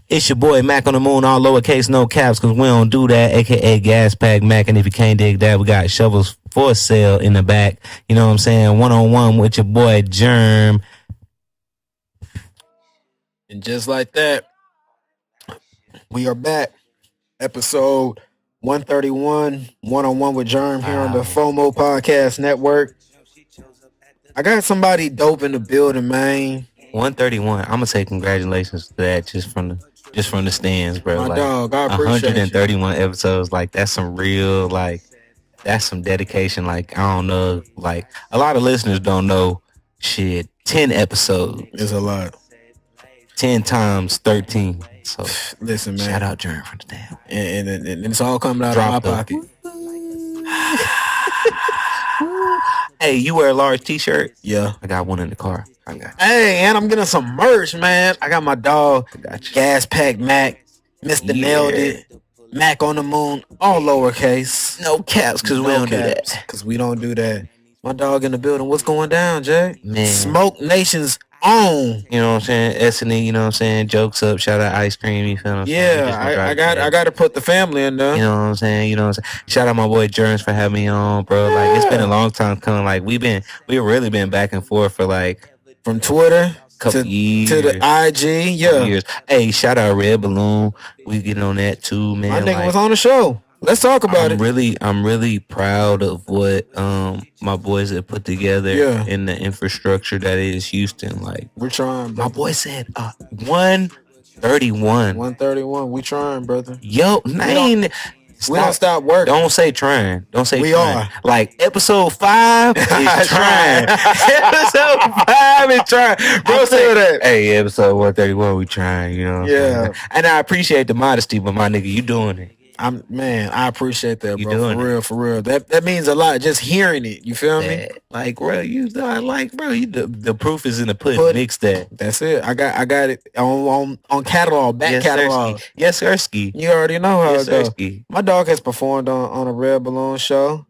It's your boy Mac on the Moon, all lowercase, no caps, cause we don't do that, aka Gas Pack Mac. And if you can't dig that, we got shovels for sale in the back. You know what I'm saying? 1-on-1 with your boy Jerm. And just like that, we are back. Episode 131, 1-on-1 with Jerm here on the FOMO Podcast Network. I got somebody dope in the building, man. 131. I'm gonna say congratulations to that just from the stands, bro. My dog, I appreciate 131 episodes, like that's some real, like that's some dedication. Like I don't know, like a lot of listeners don't know. Shit, 10 episodes is a lot. 10 times 13. So listen, man. Shout out Jerm for the damn. And it's all coming out of my pocket. Hey, you wear a large t-shirt? Yeah. I got one in the car. I got you. Hey, and I'm getting some merch, man. I got my dog, Gas Pack Mac, Mr. Nailed It, Mac on the Moon, all lowercase. No caps, because we don't do that. Because we don't do that. My dog in the building. What's going down, Jay? Man. Smoke Nation's own. You know what I'm saying? S&E, you know what I'm saying? Jokes up, shout out Ice Cream, you feel what I'm saying? Yeah, I got to put the family in there. You know what I'm saying? Shout out my boy Jerms for having me on, bro. Yeah. Like, it's been a long time coming. Like, we've really been back and forth for, like... From Twitter couple years. To the IG, yeah. Years. Hey, shout out Red Balloon. We getting on that, too, man. My nigga was on the show. Let's talk about it. I'm really proud of what my boys have put together in the infrastructure that is Houston. Like we're trying, bro. My boy said 131. 131. We trying, brother. Yo, man. We don't stop working. Don't say trying. Don't say we trying. are. Like episode 5 is trying. Episode 5 is trying. Bro, say that. Hey, episode 131, we trying, you know. Yeah. And I appreciate the modesty, but my nigga, you doing it. I appreciate that, bro. For real. That means a lot. Just hearing it, you feel me? Like, bro, the proof is in the pudding. Mix that. That's it. I got it on catalog, back catalog. Yes, sir. Ski. You already know how it goes. My dog has performed on a Red Balloon show.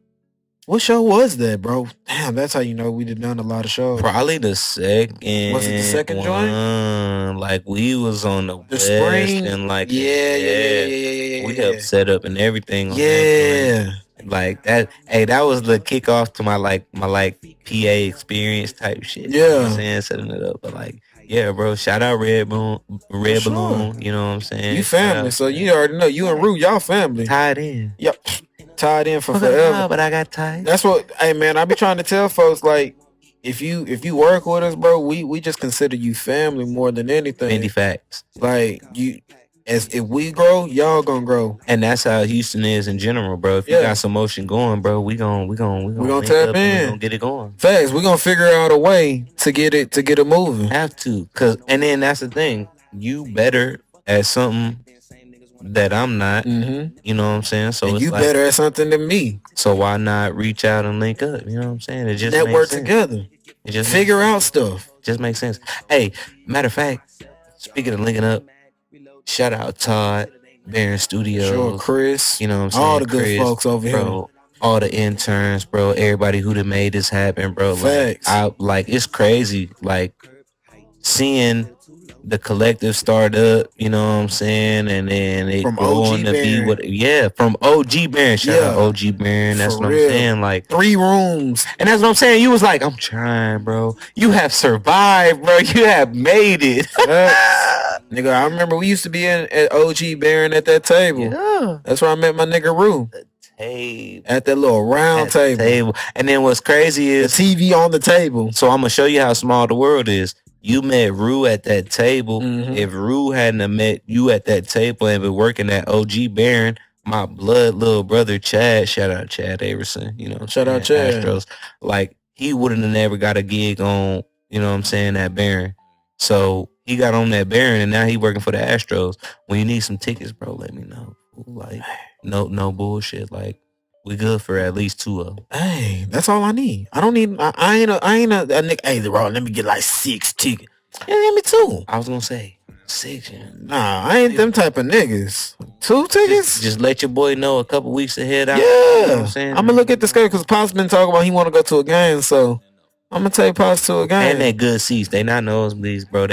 What show was that, bro? Damn, that's how you know we done a lot of shows. Probably the second. Was it the second joint? Like we was on the West spring and like yeah. We helped set up and everything. Yeah. Like that. Hey, that was the kickoff to my PA experience type shit. Yeah. You know what I'm saying? Setting it up, but like. Yeah, bro. Shout out Red Balloon. You know what I'm saying? You family, so you already know. You and Rue, y'all family. Tied in. Yep. Tied in for forever. But I got tied. That's what. Hey, man, I be trying to tell folks, like, if you work with us, bro, we just consider you family more than anything. Many facts. Like if we grow, y'all gonna grow, and that's how Houston is in general, bro. If you got some motion going, bro, we gonna tap in. We gonna get it going. Facts. We gonna figure out a way to get it moving. Have to, and then that's the thing. You better at something that I'm not. Mm-hmm. You know what I'm saying? So and you better at something than me. So why not reach out and link up? You know what I'm saying? It just network together. It just figure out stuff. Just makes sense. Hey, matter of fact, speaking of linking up, shout out Todd, Barron Studios. Sure, Chris. You know what I'm saying? All the good folks over here. All the interns, bro. Everybody who done made this happen, bro. Facts. It's crazy. Like seeing the collective start up, you know what I'm saying? And then it from going to be from OG Barron. Shout out OG Barron. That's what I'm saying. Like 3 rooms. And that's what I'm saying. You was like, I'm trying, bro. You have survived, bro. You have made it. Nigga, I remember we used to be at OG Barron at that table. Yeah. That's where I met my nigga Rue. At that little round table. And then what's crazy is the TV on the table. So I'm gonna show you how small the world is. You met Rue at that table. Mm-hmm. If Rue hadn't have met you at that table and been working at OG Barron, my blood little brother Chad, shout out Chad Averson, you know, shout out Chad. Astros, like he wouldn't have never got a gig on, you know what I'm saying, at Barron. So he got on that Barron and now he working for the Astros. When you need some tickets, bro, let me know. Like no bullshit. Like we good for at least 2 of them. Hey, that's all I need. I don't need. I ain't a nigga. Hey, bro, let me get like 6 tickets. Yeah, give me 2. I was gonna say 6. Nah, I ain't them type of niggas. 2 tickets. Just let your boy know a couple weeks ahead. Yeah, you know what I'm saying? I'm gonna look at the schedule because Pop's been talking about he want to go to a game, so I'm gonna take Pops to a game. And they good seats. They not nosebleeds, bro.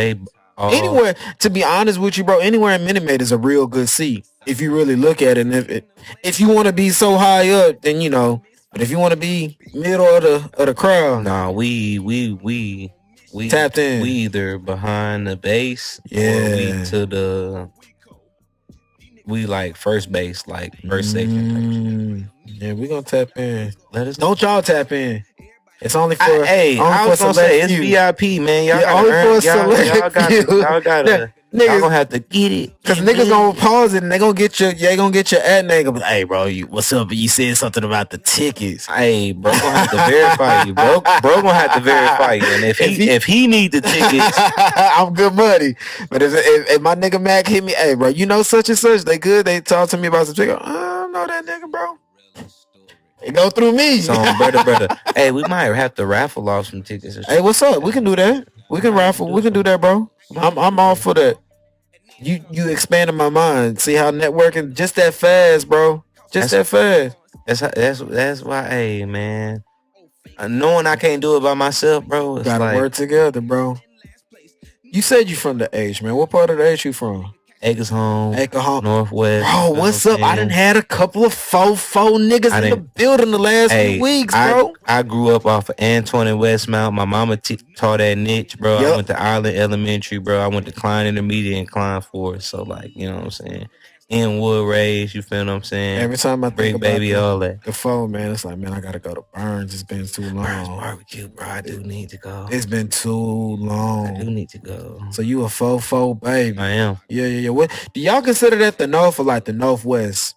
Anywhere, to be honest with you, bro, anywhere in Minute Maid is a real good seat. If you really look at it, and if you want to be so high up, then you know. But if you want to be middle of the crowd, Nah, we tapped in. We either behind the base or we to the like first base, like first section. Yeah, we gonna tap in. Let us. Don't y'all tap in. It's only for I was gonna say it's VIP, man. Y'all only for select y'all gotta niggas, y'all gonna have to get it. Cause niggas gonna pause it and they gonna get your ad name. Gonna be, hey bro, what's up? You said something about the tickets. Hey, bro gonna have to verify you, bro. Bro gonna have to verify you. And if he need the tickets, I'm good money. But if my nigga Macc hit me, hey bro, you know such and such, they good. They talk to me about some tickets. I don't know that nigga, bro. It go through me. So, brother. Hey, we might have to raffle off some tickets. Hey, what's up? We can do that. We can raffle. We can do that, bro. I'm all for that. You expanded my mind. See how networking just that fast, bro. That fast. That's why. Hey, man. Knowing I can't do it by myself, bro. Gotta work together, bro. You said you from the H, man. What part of the H you from? Acres home, Northwest. Bro, what's up? I done had a couple of faux niggas in the building the last few weeks, bro. I grew up off of Antoine and Westmount. My mama taught that niche, bro. Yep. I went to Island Elementary, bro. I went to Klein Intermediate and Klein Forest. So, like, you know what I'm saying? In Wood Raised, you feel what I'm saying? Every time I think about baby, all that. The phone, man, it's like, man, I gotta go to Burns. It's been too long. Burns barbecue, bro. I do need to go. It's been too long. I do need to go. So you a faux baby? I am. Yeah. What do y'all consider that the North or like the Northwest?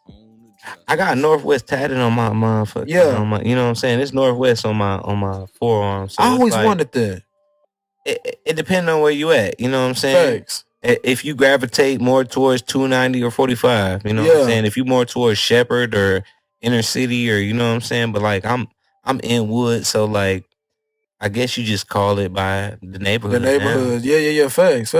I got Northwest tatted on my motherfucker. Yeah. You know what I'm saying? It's Northwest on my forearm. So I always wanted that. It depends on where you at. You know what I'm saying? Thanks. If you gravitate more towards 290 or 45, you know what I'm saying? If you more towards Shepherd or inner city or, you know what I'm saying? But like I'm in Wood, so like I guess you just call it by the neighborhood. Yeah. Facts.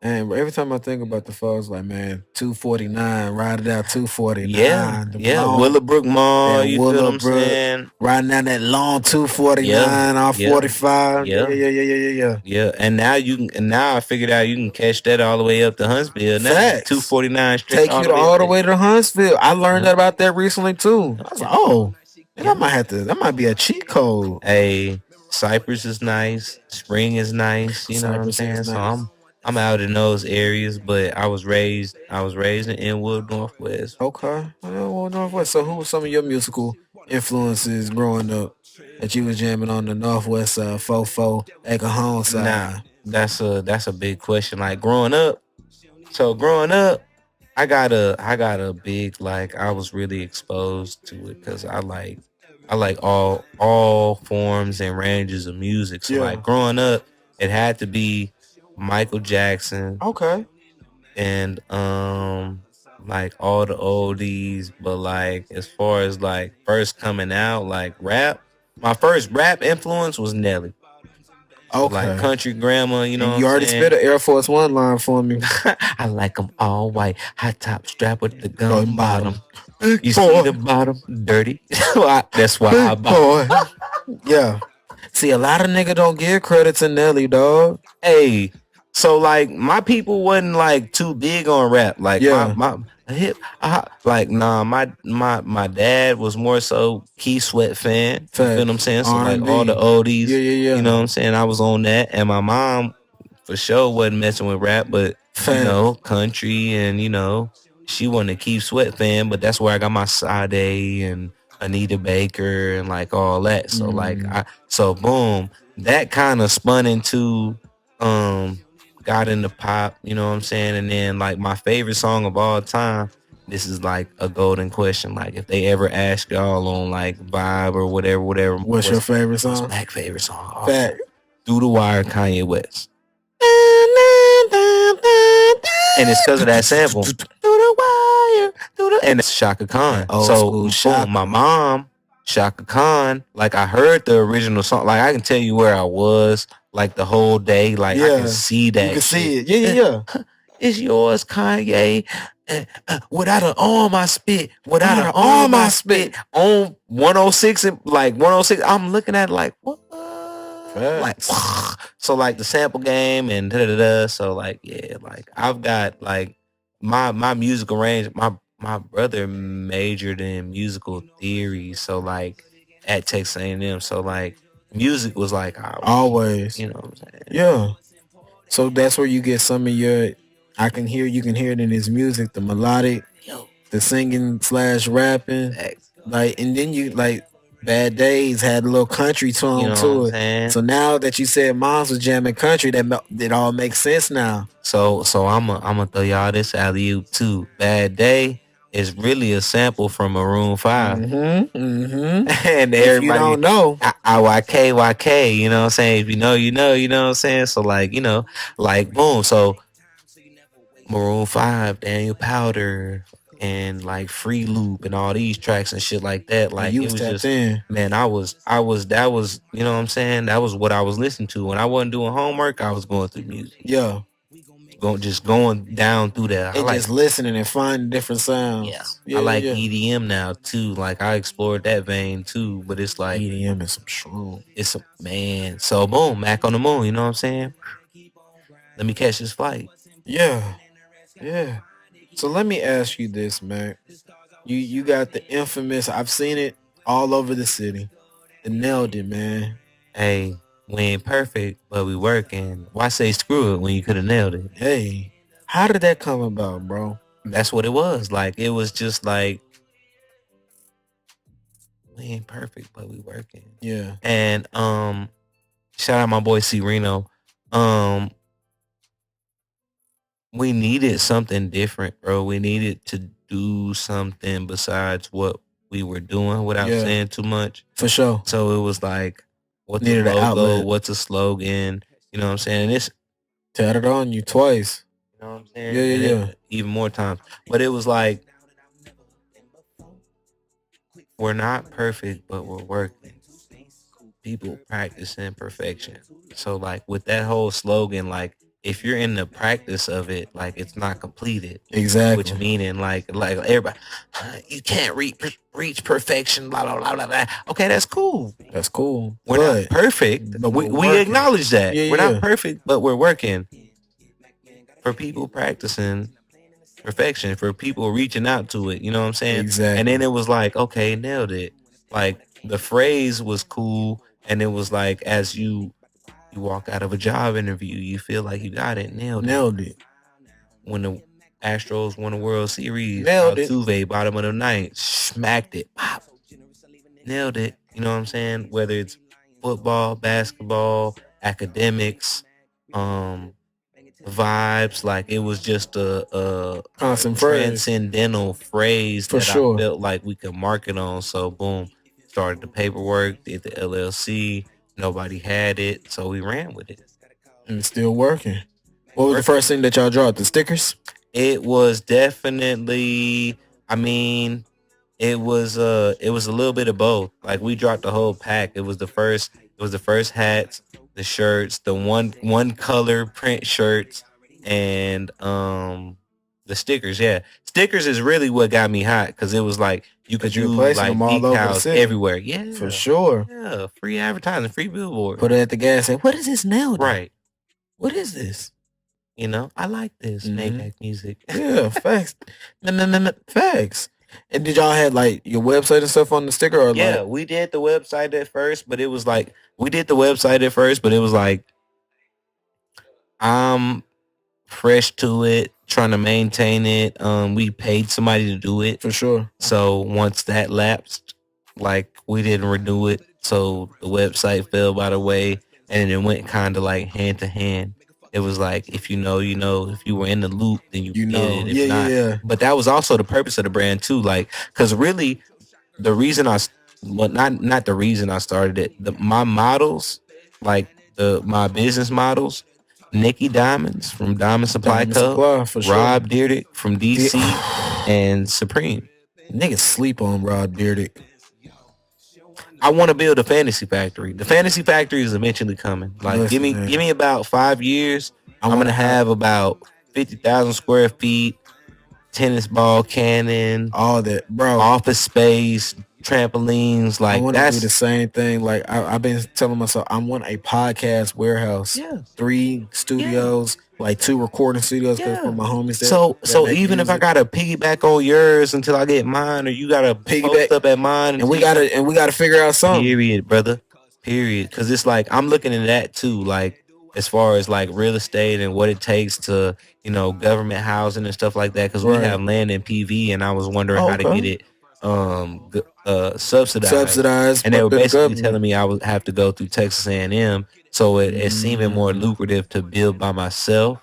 And every time I think about the falls, like, man, 249, ride it out 249. Yeah. Willowbrook Mall, you feel what I'm saying? Riding down that long 249 on 45. Yeah. And now I figured out you can catch that all the way up to Huntsville. Now 249 straight. Take you all the way to Huntsville. I learned that about that recently too. I was like, that might be a cheat code. Hey, Cypress is nice. Spring is nice. You know what I'm saying? So I'm out in those areas, but I was raised in Inwood, Northwest. Okay. Northwest. So who were some of your musical influences growing up that you was jamming on the Northwest side, Fofo, Acre Home side? Nah, that's a big question. Like growing up, I got a big, like, I was really exposed to it because I like all forms and ranges of music. So like growing up, it had to be Michael Jackson. Okay. And like all the oldies, but like as far as like first coming out, like rap, my first rap influence was Nelly. Okay. Like country grandma, you know. You already spit an Air Force One line for me. I like them all white, high top strap with the gun bottom. You see the bottom dirty. That's why I bought. Yeah. See, a lot of niggas don't give credit to Nelly, dog. Hey, so like my people wasn't like too big on rap. Like my hip, my dad was more so Key Sweat fan. You feel what I'm saying? So R&B. Like all the oldies. Yeah. You know what I'm saying? I was on that, and my mom for sure wasn't messing with rap, but you know, country, and you know, she wasn't a Keith Sweat fan, but that's where I got my Sade and Anita Baker and like all that. So so boom, that kind of spun into got into pop, you know what I'm saying? And then like my favorite song of all time, this is like a golden question. Like if they ever ask y'all on like Vibe or whatever. What's your favorite song? What's my favorite song? Fact. Through the Wire, Kanye West. And it's because of that sample. Through the wire, and it's Shaka Khan. Boom, my mom, Shaka Khan, like I heard the original song. Like I can tell you where I was like the whole day. Like I can see that. You can see it. Yeah. It's yours, Kanye. Without an arm, I spit. Without an arm, I spit. On 106 and like 106, I'm looking at it like, what? like Facts. so like the sample game and da da da. So like yeah, like I've got like my musical range. My brother majored in musical theory, so like at Texas A&M. So like music was like always, Always. you know what I'm saying? Yeah. So that's where you get some of your. You can hear it in his music, the melodic, Yo, the singing slash rapping, facts. like, and then you like Bad Days had a little country You tone know what I'm to it. saying? So now that you said Moms was jamming country, that all makes sense now. So I'm gonna throw y'all this alley oop too. Bad Day is really a sample from Maroon 5. Mm-hmm. Mm-hmm. And If you everybody don't know, YK, you know what I'm saying? If you know, you know what I'm saying? So like, like boom. So Maroon 5, Daniel Powder, and like Free Loop and all these tracks and shit like that. and Like you it was was tapped just in. man, that was, you know what I'm saying? That was what I was listening to. When I wasn't doing homework, I was going through music. Yeah. Going down through that. I And like just listening and finding different yeah. sounds. I Yeah, like yeah. EDM now too. Like I explored that vein too, but it's like EDM and some shroom. it's a man. So boom, Mac on the moon. You know what I'm saying? Let me catch this flight. Yeah. Yeah. So let me ask you this, Mac. You got the infamous. I've seen it all over the city. The nailed it, man. Hey, we ain't perfect, but we working. Why say screw it when you could have nailed it? Hey, how did that come about, bro? That's what it was. Like it was just like we ain't perfect, but we working. Yeah. And shout out my boy C Reno. Um, we needed something different, bro. We needed to do something besides what we were doing without Yeah. saying too much. For sure. So it was like, what's a Needed an logo? outlet. What's a slogan? You know what I'm saying? And it's, Tatted on you twice. you know what I'm saying? Yeah, And yeah. even more times. But it was like, we're not perfect, but we're working. People practicing perfection. So like with that whole slogan, like if you're in the practice of it, like it's not completed. Exactly. Which meaning like everybody, you can't reach perfection. Blah blah blah blah blah. Okay, that's cool. That's cool. We're not perfect, but we we're working. acknowledge that. Yeah, We're yeah. not perfect, but we're working. For people practicing perfection, for people reaching out to it, you know what I'm saying? Exactly. And then it was like, okay, nailed it. Like the phrase was cool, and it was like as you walk out of a job interview, you feel like you got it, nailed it. When the Astros won the World Series, Nailed it. Altuve, bottom of the ninth, smacked it, pop, nailed it. You know what I'm saying? Whether it's football, basketball, academics, vibes, like it was just a Constant phrase. transcendental phrase For that sure. I felt like we could market on. So boom, started the paperwork, did the LLC. Nobody had it, so we ran with it. And it's still working. What was the first thing that y'all dropped? The stickers? It was definitely, I mean, it was a little bit of both. Like we dropped the whole pack. It was the first hats, the shirts, the one color print shirts, and the stickers. Yeah, stickers is really what got me hot because it was like you could do like them all over the decals city. everywhere. Yeah, For sure. Yeah, free advertising, free billboard. Put it at the gas and what is this now? Right. What is this? You know, I like this Mac music. Yeah, facts. Facts. And did y'all have like your website and stuff on the sticker? Or yeah, like, we did the website at first, but it was like I'm fresh to it, trying to maintain it. We paid somebody to do it for sure. So once that lapsed, like we didn't renew it, so the website fell by the way, and it went kind of like hand to hand. It was like if you know, you know. If you were in the loop, then you know. get it. If Yeah, not, yeah. But that was also the purpose of the brand too. Like, cause really, the reason not the reason I started it. My models, like my business models, Nikki Diamonds from Diamond Supply Co. For sure. Rob Dyrdek from DC, and Supreme. Niggas sleep on Rob Dyrdek. I want to build a fantasy factory. The fantasy factory is eventually coming. Like, Listen, give me about 5 years. I'm gonna have about 50,000 square feet, tennis ball cannon, all that, bro. Office space, trampolines. I Like want to do the that's same thing. Like I've been telling myself, I want a podcast warehouse, yeah. 3 studios, like 2 recording studios. Because for Yeah. my homies that So make even if I music, gotta piggyback on yours until I get mine, or you gotta piggyback, post up at mine and until you get we gotta figure out something. period, brother. Period. Cause it's like I'm looking at that too, like as far as like real estate and what it takes to, government housing and stuff like that. Cause we Right. have land in PV and I was wondering Oh, how to get okay. it subsidized. Subsidized, And they but were the basically government. telling me I would have to go through Texas A&M. So it's seeming more Mm. lucrative to build by myself,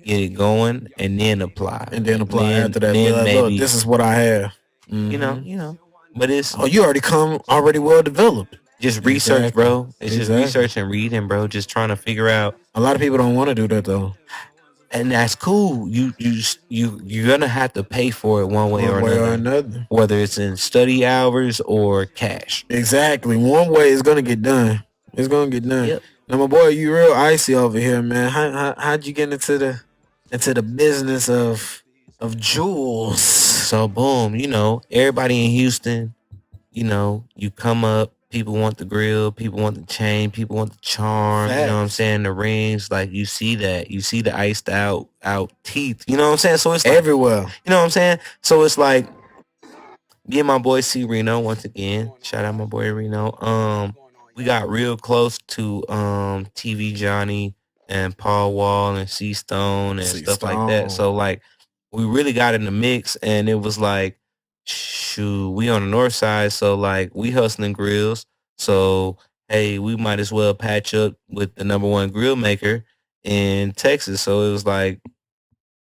get it going, and then apply. And then And apply then after that. Be then like, look, maybe, this is what I have. Hmm. but it's Oh, you already well developed. just research, Exactly. bro. It's just Exactly. research and reading, bro. Just trying to figure out, A lot of people don't want to do that though. and that's cool. You're gonna have to pay for it one way or One way or another, another. whether it's in study hours or cash. Exactly. One way is gonna get done. It's gonna get done. Yep. Now, my boy, you real icy over here, man. How'd you get into the business of jewels? So boom, everybody in Houston, you come up, people want the grill, people want the chain, people want the charm, you know what I'm Facts. saying? The rings, like you see that. You see the iced out teeth. You know what I'm saying? So it's like, Everywhere. you know what I'm saying? So it's like me and my boy C Reno once again. Shout out my boy Reno. We got real close to TV Johnny and Paul Wall and C Stone and C stuff like that. So Stone. like we really got in the mix and it was like shoot, we on the north side, so like we hustling grills. So hey, we might as well patch up with the number one grill maker in Texas. So it was like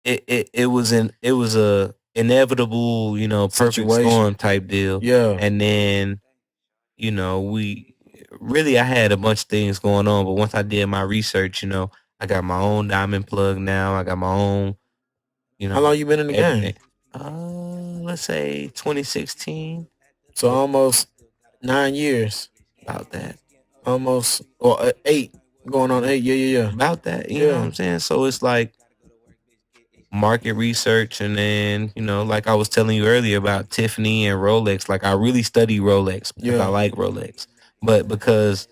it was a inevitable, perfect Situation. storm type deal. Yeah. And then, we really I had a bunch of things going on, but once I did my research, I got my own diamond plug now. I got my own, How long you been in the everything. game? Let's say 2016. So almost 9 years. About that. Almost or 8. Going on 8. Yeah. About that. You know what I'm saying? So it's like market research and then, like I was telling you earlier about Tiffany and Rolex, like I really study Rolex because I like Rolex. But because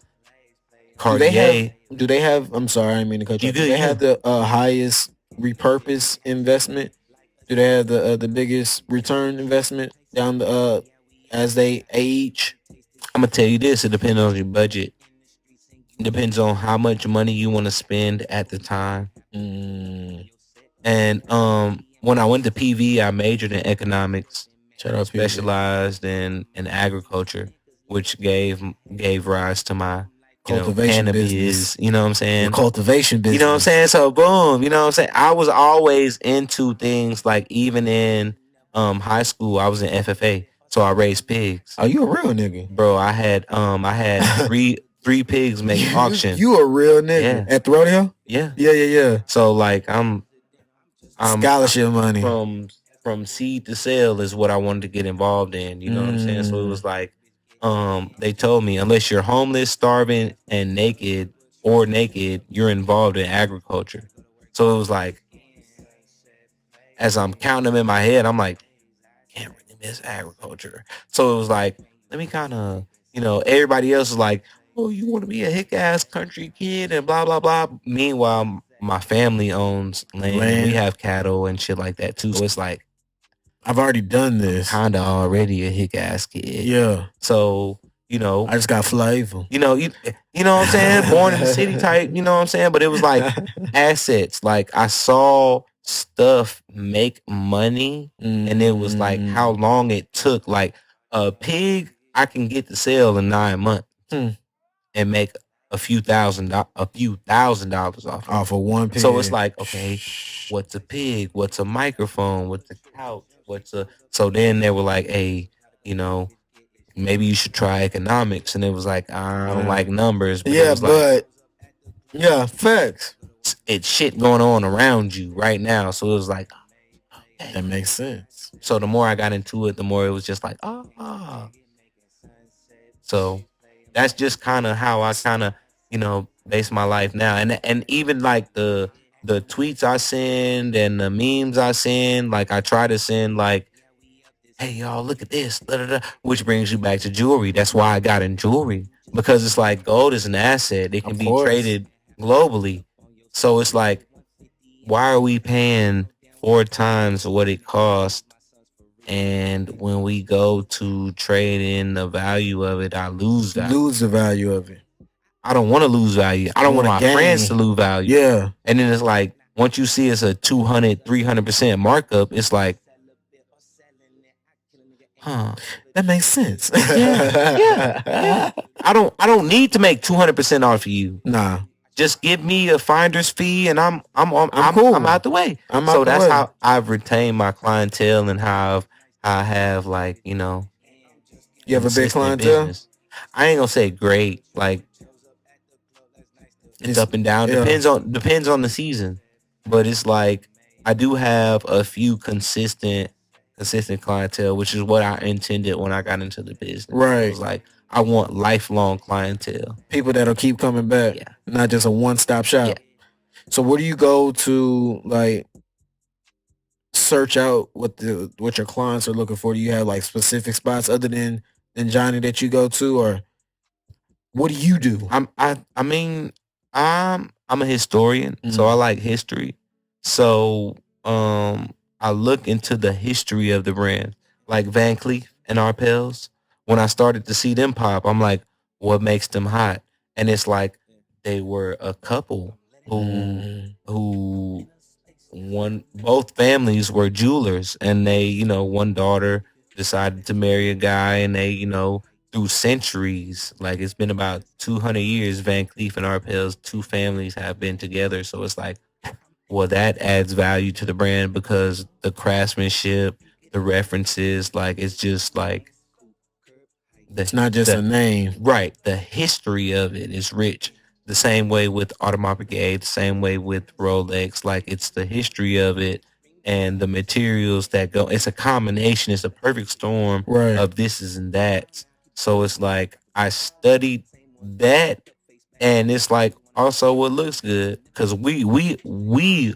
Cartier, do they have I'm sorry, I didn't mean to cut you. Do they have the highest repurpose investment? Do they have the biggest return investment down the as they age? I'm gonna tell you this, it depends on your budget. It depends on how much money you want to spend at the time. And when I went to PV, I majored in economics, Shout out specialized in agriculture, which gave rise to my cultivation cannabis, business. you know what I'm saying? Your cultivation business. You know what I'm saying? So boom, you know what I'm saying? I was always into things like even in high school, I was in FFA. So I raised pigs. Oh, you a real nigga. Bro, I had three pigs make auction. You a real nigga. At the rodeo? Yeah. Yeah. So like I'm scholarship money. From seed to sale is what I wanted to get involved in. You know what I'm saying? So it was like they told me unless you're homeless, starving, and naked, you're involved in agriculture. So it was like as I'm counting them in my head, I'm like, can't really miss agriculture. So it was like, let me kind of, everybody else is like, oh, you want to be a hick ass country kid and blah blah blah. Meanwhile, my family owns land. And we have cattle and shit like that too. So it's like I've already done this. I'm kinda already a hick ass kid. Yeah. So, I just got flavor. You know what I'm saying? Born in the city type, you know what I'm saying? But it was like assets. Like I saw stuff make money and it was like how long it took. Like a pig I can get to sell in 9 months and make a few thousand dollars off of one pig. So it's like, okay, what's a pig? What's a microphone? What's a couch? So then they were like, hey, maybe you should try economics. And it was like, I don't like numbers. But it was facts. It's shit going on around you right now. So it was like, okay. That makes sense. So the more I got into it, the more it was just like, So that's just kind of how I kind of, base my life now. And even like the tweets I send and the memes I send, like I try to send like hey y'all, look at this, da, da, da, which brings you back to jewelry. That's why I got in jewelry, because it's like gold is an asset. It can Of be course. traded globally. So it's like, why are we paying 4 times what it costs? And when we go to trade in the value of it, I lose value. Lose the value of it. I don't want to lose value. I don't want my friends to lose value. Yeah. And then it's like, once you see it's a 200, 300% markup, it's like, that makes sense. yeah. I don't need to make 200% off of you. Nah. Just give me a finder's fee, and I'm cool. I'm out the way. So that's how I've retained my clientele, and how I have, like, you have a big clientele. Business. I ain't gonna say great, like it's up and down. Yeah. Depends on the season, but it's like I do have a few consistent clientele, which is what I intended when I got into the business. Right. It was like, I want lifelong clientele. People that'll keep coming back. Yeah. Not just a one-stop shop. Yeah. So where do you go to, like, search out what your clients are looking for? Do you have, like, specific spots other than Johnny that you go to, or what do you do? I mean, I'm a historian, so I like history. So I look into the history of the brand, like Van Cleef and Arpels. When I started to see them pop, I'm like, what makes them hot? And it's like, they were a couple who both families were jewelers, and they, one daughter decided to marry a guy, and they, through centuries, like, it's been about 200 years, Van Cleef and Arpels, two families have been together. So it's like, well, that adds value to the brand, because the craftsmanship, the references, like, it's just like, it's not just a name. Right. The history of it is rich. The same way with Audemars Piguet, the same way with Rolex. Like, it's the history of it and the materials that go. It's a combination. It's a perfect storm of thises and that's. So it's like, I studied that, and it's like also what looks good, because we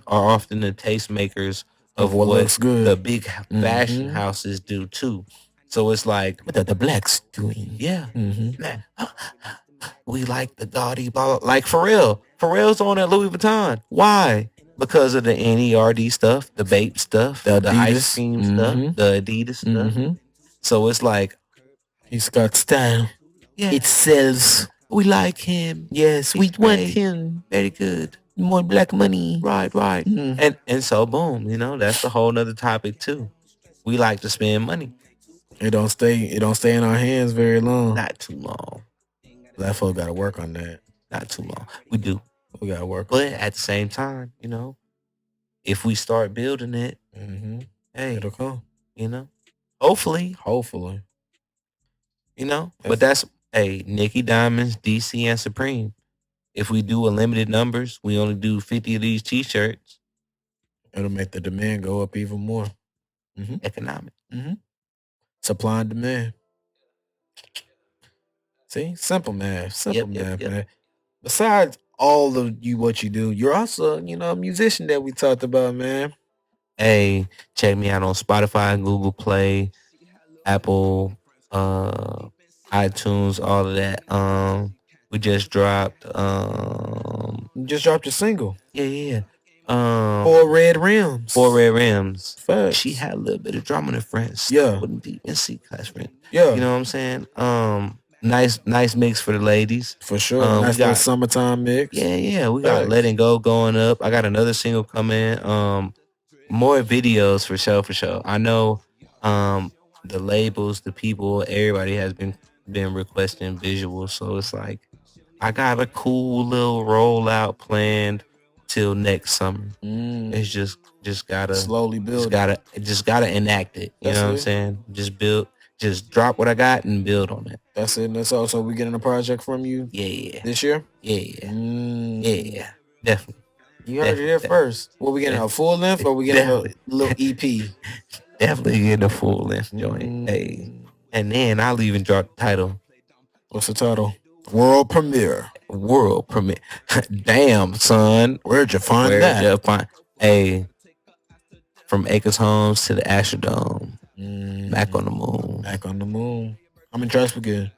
are often the tastemakers of what looks good. The big fashion houses do too. So it's like, what are the blacks doing? Yeah. Man, we like the gaudy ball, like Pharrell's on that Louis Vuitton. Why? Because of the NERD stuff, the Bape stuff, the ice cream stuff, the Adidas stuff. So it's like, he's got style. Yeah. It sells. We like him. Yes, we want him. Very good. More black money. Right. And so boom, that's a whole nother topic too. We like to spend money. It don't stay in our hands very long. Not too long. Black folk gotta work on that. Not too long. We do. We gotta work. But at the same time, if we start building it, hey, it'll come. Hopefully. But that's, Nikki Diamonds, DC, and Supreme. If we do a limited numbers, we only do 50 of these t-shirts. It'll make the demand go up even more. Economic. Supply and demand. See, simple math, man. Besides all of what you do, you're also, a musician that we talked about, man. Hey, check me out on Spotify, Google Play, Apple, iTunes, all of that. We just dropped. You just dropped your single. Yeah. 4 Red Rims. 4 Red Rims. Facts. She had a little bit of drama in the friends. Yeah. Wouldn't be in C class friend. Yeah. You know what I'm saying? Nice mix for the ladies. For sure. Nice little summertime mix. Yeah. We got Letting Go going up. I got another single coming. More videos for sure. I know the labels, the people, everybody has been requesting visuals. So it's like, I got a cool little rollout planned till next summer. It's just gotta slowly build. Just gotta enact it. You know what I'm saying? Just drop what I got and build on it. That's it. That's all. So we getting a project from you? Yeah. This year? Yeah. Yeah. Definitely. You heard it here first. What we getting, a full length, or we getting a little EP? Definitely getting a full length joint. Hey. And then I'll even drop the title. What's the title? World premiere. Damn, son. Where'd you find that? Hey, from Acres Homes to the Astrodome. Macc on the Moon. Macc on the Moon. How many tracks we get?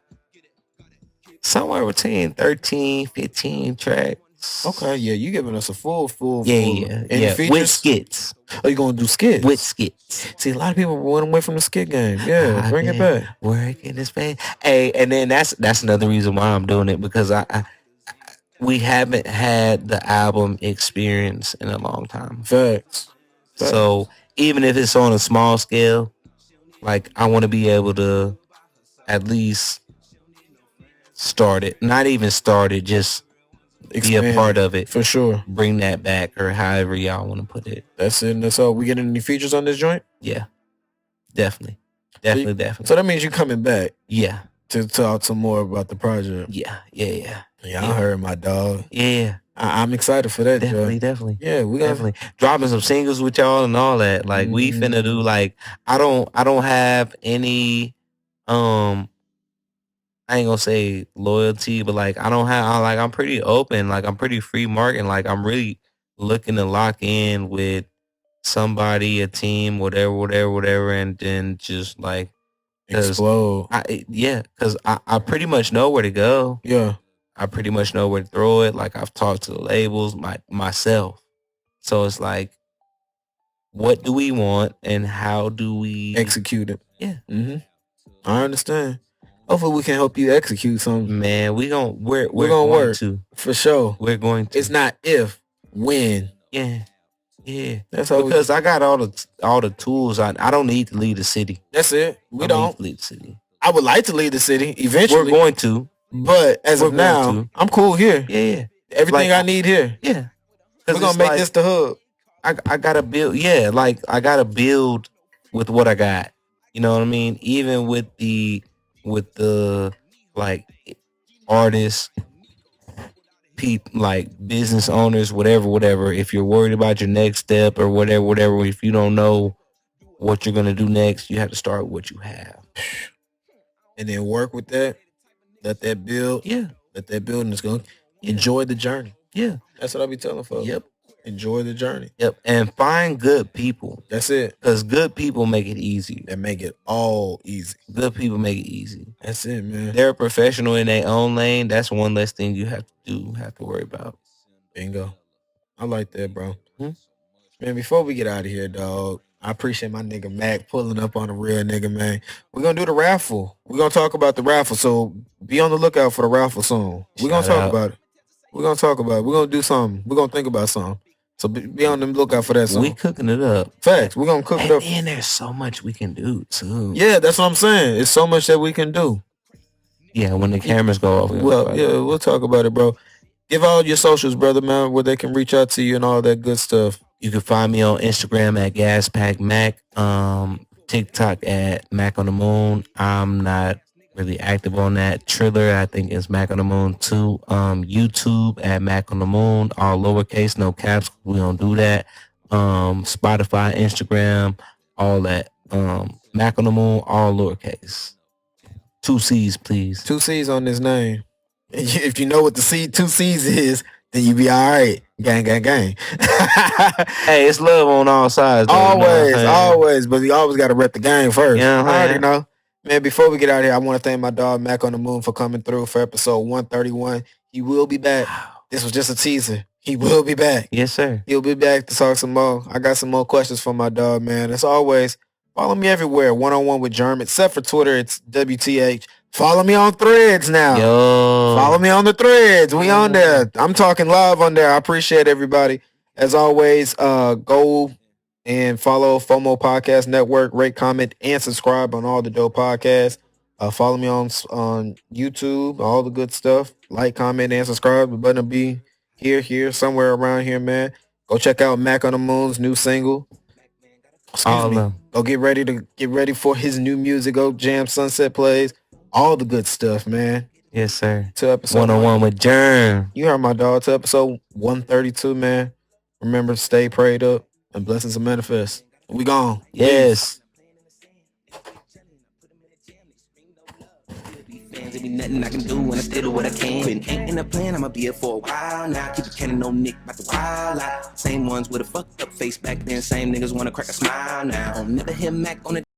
Somewhere between 13, 15 tracks. Okay, yeah, you giving us a full. Yeah. Features? With skits. Oh, you gonna do skits? With skits. See, a lot of people went away from the skit game. Yeah, bring it back. Working this band. Hey, and then that's another reason why I'm doing it, because we haven't had the album experience in a long time. Facts. So even if it's on a small scale, like I want to be able to at least start it. Not even start it, just be a part of it. For sure. Bring that back, or however y'all want to put it. That's it. That's all. We getting any features on this joint? Yeah. Definitely. So that means you coming back. Yeah. To talk some more about the project. Yeah. I heard my dog. Yeah. I'm excited for that. Definitely. Yeah, we definitely dropping some singles with y'all and all that. Like we finna do, like, I don't have any I ain't gonna say loyalty, but like I'm pretty open, like I'm pretty free marketing, like I'm really looking to lock in with somebody, a team, whatever, and then just like explode. Because I pretty much know where to go. Yeah. I pretty much know where to throw it. Like I've talked to the labels myself. So it's like, what do we want and how do we execute it? Yeah. I understand. Hopefully we can help you execute something. Man, we're gonna work to. For sure. We're going to. It's not if, when. Yeah. That's all. Because I got all the tools. I don't need to leave the city. That's it. We don't need to leave the city. I would like to leave the city eventually. We're going to. But as of now, I'm cool here. Yeah. Everything I need here. Yeah. We're gonna make this the hub. I gotta build. Yeah, like I gotta build with what I got. You know what I mean? Even with the like artists, people, like business owners, whatever. If you're worried about your next step or whatever, if you don't know what you're gonna do next, you have to start with what you have, and then work with that. Let that build. Yeah. Let that build, and it's gonna enjoy the journey. Yeah. That's what I be telling folks. Yep. Enjoy the journey. Yep. And find good people. That's it. Because good people make it easy. They make it all easy. Good people make it easy. That's it, man. They're a professional in their own lane. That's one less thing you have to worry about. Bingo. I like that, bro. Man, before we get out of here, dog, I appreciate my nigga Macc pulling up on a real nigga, man. We're going to do the raffle. We're going to talk about the raffle. So be on the lookout for the raffle soon. We're going to talk about it. We're going to talk about it. We're going to do something. We're going to think about something. So be on the lookout for that song. We cooking it up. Facts. We're going to cook it up. And there's so much we can do, too. Yeah, that's what I'm saying. It's so much that we can do. Yeah, when the cameras go off. We'll talk about it, bro. Give all your socials, brother, man, where they can reach out to you and all that good stuff. You can find me on Instagram at GaspackMac, TikTok at Macc on the Moon. I'm not really active on that. Triller, I think, is Macc on the Moon too. YouTube at Macc on the Moon, all lowercase, no caps. We don't do that. Spotify, Instagram, all that. Macc on the Moon, all lowercase. 2 C's, please. 2 C's on this name. If you know what the 2 C's is, then you be all right. Gang. Hey, it's love on all sides. Though, always. But you always got to rep the gang first. Yeah, I already know. Man, before we get out of here, I want to thank my dog Macc on the Moon for coming through for episode 131. He will be back. This was just a teaser. He will be back. Yes, sir. He'll be back to talk some more. I got some more questions for my dog, man. As always, follow me everywhere. One-on-one with Jerm. Except for Twitter, it's WTH. Follow me on Threads now. Yo. Follow me on the Threads. We on there. I'm talking live on there. I appreciate everybody. As always, go and follow FOMO Podcast Network. Rate, comment, and subscribe on all the dope podcasts. Follow me on YouTube. All the good stuff. Like, comment, and subscribe. The button will be here, somewhere around here, man. Go check out Macc on the Moon's new single. Excuse me. Go get ready for his new music. Go jam Sunset Plays. All the good stuff, man. Yes, sir. To episode One-on-one with Jerm. You heard my dog. To episode 132, man. Remember, stay prayed up and blessings will manifest. We gone. Yes. There be nothing I can do when I still do what I can. Been in the plan, I'ma be here for a while now. Keep it cannon, no Nick, about to wild out. Same ones with a fucked up face back then. Same niggas wanna crack a smile now. I'll never hear Macc on the